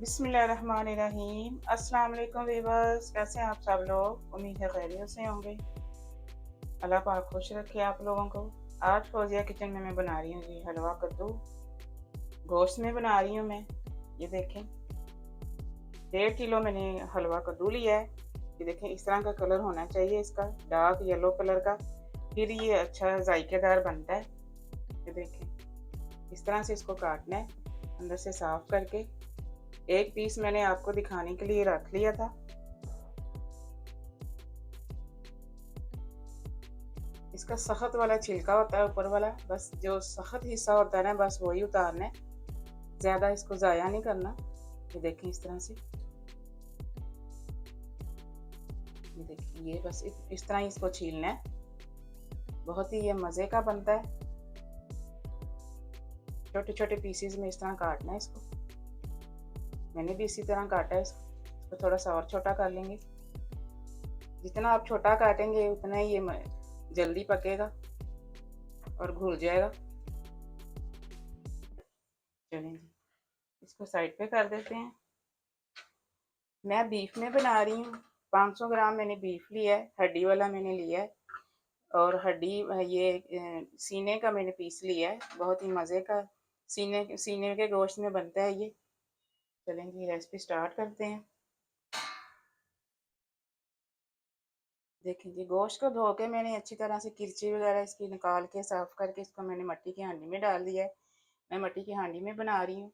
बिस्मिल्लाहिर्रहमानिर्रहीम। अस्सलाम वालेकुम वीवर्स, कैसे हैं आप सब लोग? उम्मीद है खैरियत से होंगे। अल्लाह पाक खुश रखे आप लोगों को। आज फौजिया किचन में मैं बना रही हूँ जी हलवा कद्दू। गोश्त में बना रही हूँ मैं। ये देखें, 1.5 किलो मैंने हलवा कद्दू लिया है। ये देखें, इस तरह का कलर होना चाहिए इसका, डार्क येलो कलर का, फिर ये अच्छा जायकेदार बनता है। ये देखें, इस तरह से इसको काटना है अंदर से साफ करके। एक पीस मैंने आपको दिखाने के लिए रख लिया था। इसका सख्त वाला छिलका होता है ऊपर वाला, बस जो सख्त हिस्सा होता है ना, बस वही उतारना है, ज़्यादा इसको ज़ाया नहीं करना। ये देखें इस तरह से, ये देखिए, ये बस इस तरह इसको छीलना है। बहुत ही ये मज़े का बनता है। छोटे छोटे पीसीज में इस तरह काटना है इसको। मैंने भी इसी तरह काटा है इसको थोड़ा सा और छोटा कर लेंगे। जितना आप छोटा काटेंगे उतना ही ये जल्दी पकेगा और घुल जाएगा। चलें जी, इसको साइड पे कर देते हैं। मैं बीफ में बना रही हूँ। 500 ग्राम मैंने बीफ लिया है, हड्डी वाला मैंने लिया है। और हड्डी ये सीने का मैंने पीस लिया है, बहुत ही मज़े का सीने के गोश्त में बनता है ये। चलें जी, रेसिपी स्टार्ट करते हैं। देखें जी, गोश्त को धो के मैंने अच्छी तरह से किरची वगैरह इसकी निकाल के साफ़ करके इसको मैंने मट्टी की हांडी में डाल दिया है। मैं मट्टी की हांडी में बना रही हूँ।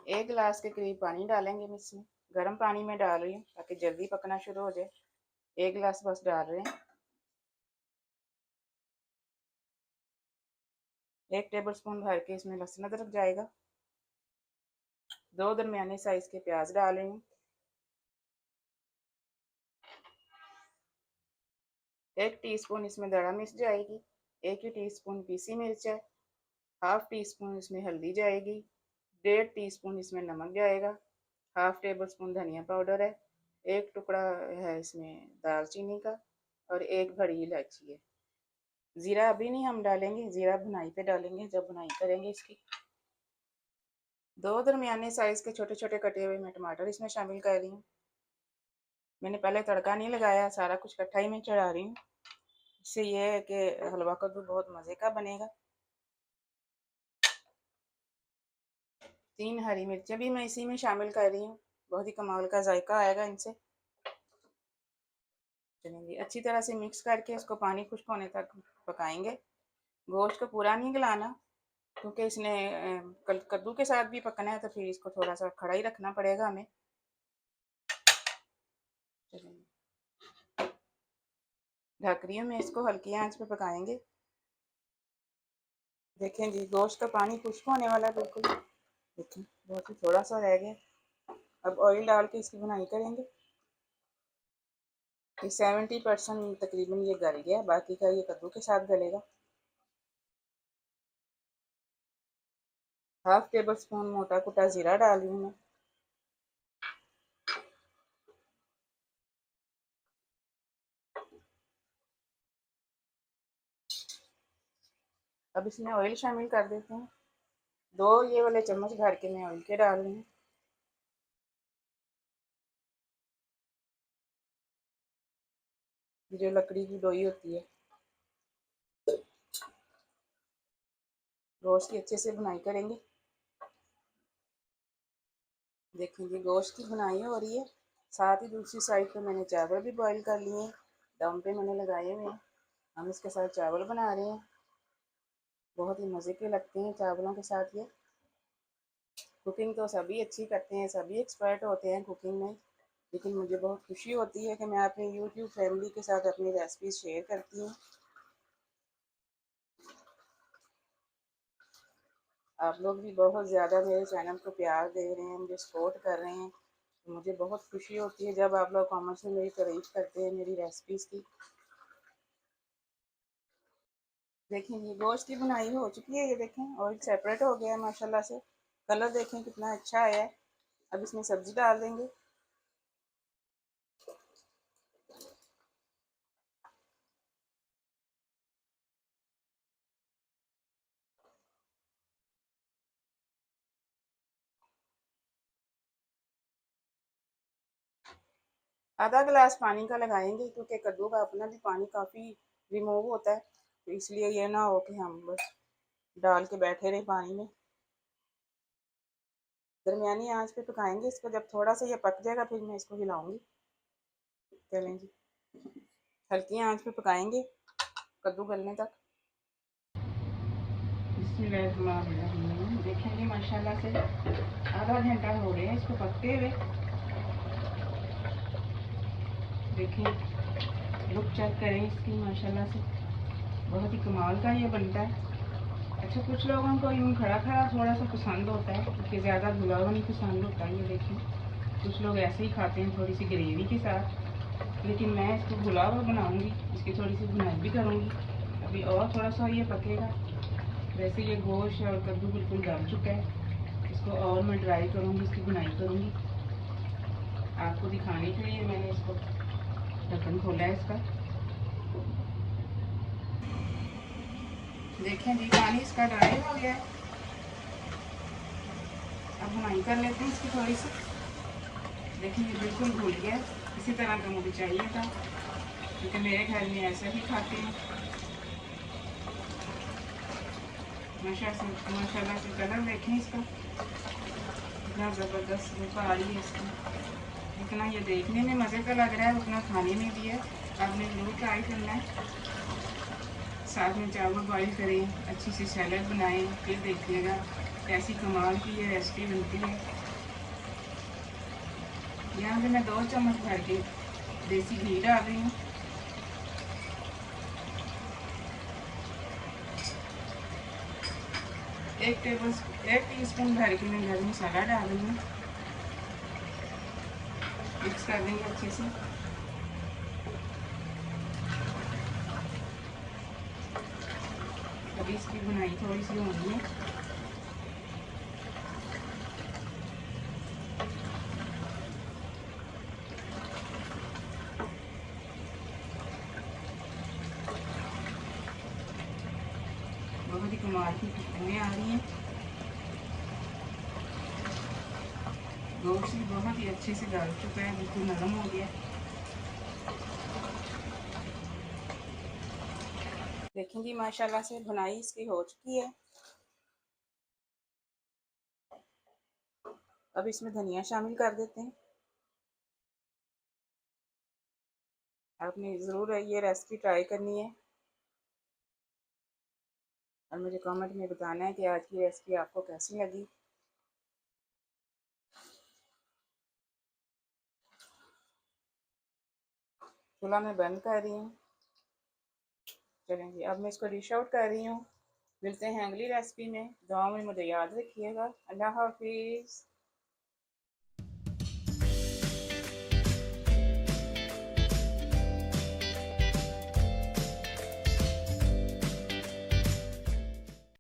1 गिलास के करीब पानी डालेंगे इसमें। गर्म पानी में डाल रही हूँ ताकि जल्दी पकना शुरू हो जाए। 1 गिलास बस डाल रहे हैं। 1 टेबल स्पून भर के इसमें लहसुन अदरक जाएगा। 2 दरमियाने साइज के प्याज डाल रही हूँ। 1 टीस्पून इसमें दड़ा मिर्च जाएगी। 1 ही टीस्पून पीसी मिर्च है। हाफ टी स्पून इसमें हल्दी जाएगी। 1.5 टीस्पून इसमें नमक जाएगा। हाफ टेबल स्पून धनिया पाउडर है। 1 टुकड़ा है इसमें दालचीनी का और 1 बड़ी इलायची है। ज़ीरा अभी नहीं हम डालेंगे, ज़ीरा भुनाई पे डालेंगे जब भुनाई करेंगे इसकी। 2 दरमियाने साइज के छोटे छोटे कटे हुए मैं टमाटर इसमें शामिल कर रही हूँ। मैंने पहले तड़का नहीं लगाया, सारा कुछ इकट्ठा ही मैं चढ़ा रही हूँ। इससे ये है कि हलवा कद्दू बहुत मज़े का बनेगा। 3 हरी मिर्चें भी मैं इसी में शामिल कर रही हूँ, बहुत ही कमाल का जायका आएगा इनसे। चलेंगे, अच्छी तरह से मिक्स करके इसको पानी खुश्क होने तक पकाएंगे। गोश्त को पूरा नहीं गलाना, क्योंकि इसने कद्दू के साथ भी पकना है, तो फिर इसको थोड़ा सा खड़ा ही रखना पड़ेगा हमें। चलेंगे, ढक रही हूँ मैं, इसको हल्की आंच पे पकाएंगे। देखें जी, गोश्त का पानी खुश्क होने वाला है बिल्कुल। देखें, बहुत ही थोड़ा सा रह गया। अब ऑयल डाल के इसकी बुनाई करेंगे। ये 70% तकरीबन ये गल गया, बाकी का ये कद्दू के साथ गलेगा। हाफ टेबल स्पून मोटा कुटा ज़ीरा डाल रही हूँ मैं। अब इसमें ऑयल शामिल कर देते हैं। 2 ये वाले चम्मच भर के मैं ऑयल के डाल रही हूँ। जो लकड़ी की लोई होती है, गोश्त की अच्छे से बुनाई करेंगे। देखेंगे, गोश्त की बुनाई हो रही है, साथ ही दूसरी साइड पे मैंने चावल भी बॉईल कर लिए हैं, दम पे मैंने लगाए हुए हैं। हम इसके साथ चावल बना रहे हैं। बहुत ही मज़े के लगते हैं चावलों के साथ ये। कुकिंग तो सभी अच्छी करते हैं, सभी एक्सपर्ट होते हैं कुकिंग में, लेकिन मुझे बहुत खुशी होती है कि मैं अपनी यूट्यूब फैमिली के साथ अपनी रेसिपी शेयर करती हूँ। आप लोग भी बहुत ज़्यादा मेरे चैनल को प्यार दे रहे हैं, मुझे सपोर्ट कर रहे हैं, तो मुझे बहुत खुशी होती है जब आप लोग कमेंट्स में मेरी तारीफ करते हैं मेरी रेसिपीज़ की। देखें, ये गोश्त की बुनाई हो चुकी है। ये देखें, ऑयल सेपरेट हो गया है माशाल्लाह से। कलर देखें कितना अच्छा आया है। अब इसमें सब्ज़ी डाल देंगे। आधा गिलास पानी का लगाएंगे क्योंकि कद्दू का अपना भी पानी काफ़ी रिमूव होता है, तो इसलिए ये ना हो कि हम बस डाल के बैठे रहे पानी में। दरमियानी आंच पे पकाएंगे इसको, जब थोड़ा सा ये पक जाएगा फिर मैं इसको हिलाऊंगी। चलें जी, हल्की आंच पे पकाएंगे कद्दू गलने तक। बिस्मिल्लाहिर्रहमानिर्रहीम। देखेंगे माशाल्लाह से आधा घंटा हो गया है इसको पकते हुए। देखें, लुक चेक करें इसकी, माशाल्लाह से बहुत ही कमाल का ये बनता है। अच्छा, कुछ लोगों को यूँ खड़ा खड़ा थोड़ा सा पसंद होता है क्योंकि ज़्यादा धुला हुआ नहीं पसंद होता है। ये देखें, कुछ लोग ऐसे ही खाते हैं थोड़ी सी ग्रेवी के साथ, लेकिन मैं इसको भुना हुआ बनाऊँगी, इसकी थोड़ी सी भुनाई भी करूँगी। अभी और थोड़ा सा ये पकेगा। वैसे ये गोश्त और कद्दू बिल्कुल गल चुका है, इसको और मैं ड्राई करूँगी, इसकी भुनाई करूँगी। आपको दिखाने के लिए मैंने इसको ढक्कन खोला है इसका। देखें जी, पानी इसका ड्राई हो गया है। अब भुनाई कर लेते हैं इसकी थोड़ी सी। देखिए ये बिल्कुल घुल गया, इसी तरह का मुझे चाहिए था क्योंकि मेरे घर में ऐसा ही खाते हैं। माशाल्लाह से कलर देखें इसका, इतना ज़बरदस्त लुक आ रही है इसकी। जितना ये देखने में मज़े का लग रहा है उतना खाने में भी है। आपने ज़रूर ट्राई करना है। साथ में चावल बॉईल करें, अच्छी सी सैलड बनाएं, फिर देखिएगा कैसी कमाल की ये रेसिपी बनती है। यहाँ पे मैं 2 चम्मच भर के देसी घी डाल रही हूँ। एक टीस्पून भर के मैं गरम मसाला डाल रही हूँ। मिक्स कर देंगे अच्छे से। अभी इसकी भुनाई थोड़ी सी होनी है। बहुत ही कमाल की खुशबुएं आ रही हैं। गोश्त भी बहुत ही अच्छे से गल चुका है, बिल्कुल नरम हो गया। देखें जी, माशाल्लाह से भुनाई इसकी हो चुकी है। अब इसमें धनिया शामिल कर देते हैं। आपने ज़रूर ये रेसिपी ट्राई करनी है और मुझे कमेंट में बताना है कि आज की रेसिपी आपको कैसी लगी। चूल्हा मैं बंद कर रही हूँ। चलेंगे, अब मैं इसको डिश आउट कर रही हूँ। मिलते हैं अगली रेसिपी में। दुआ में मुझे याद रखिएगा। अल्लाह हाफिज़।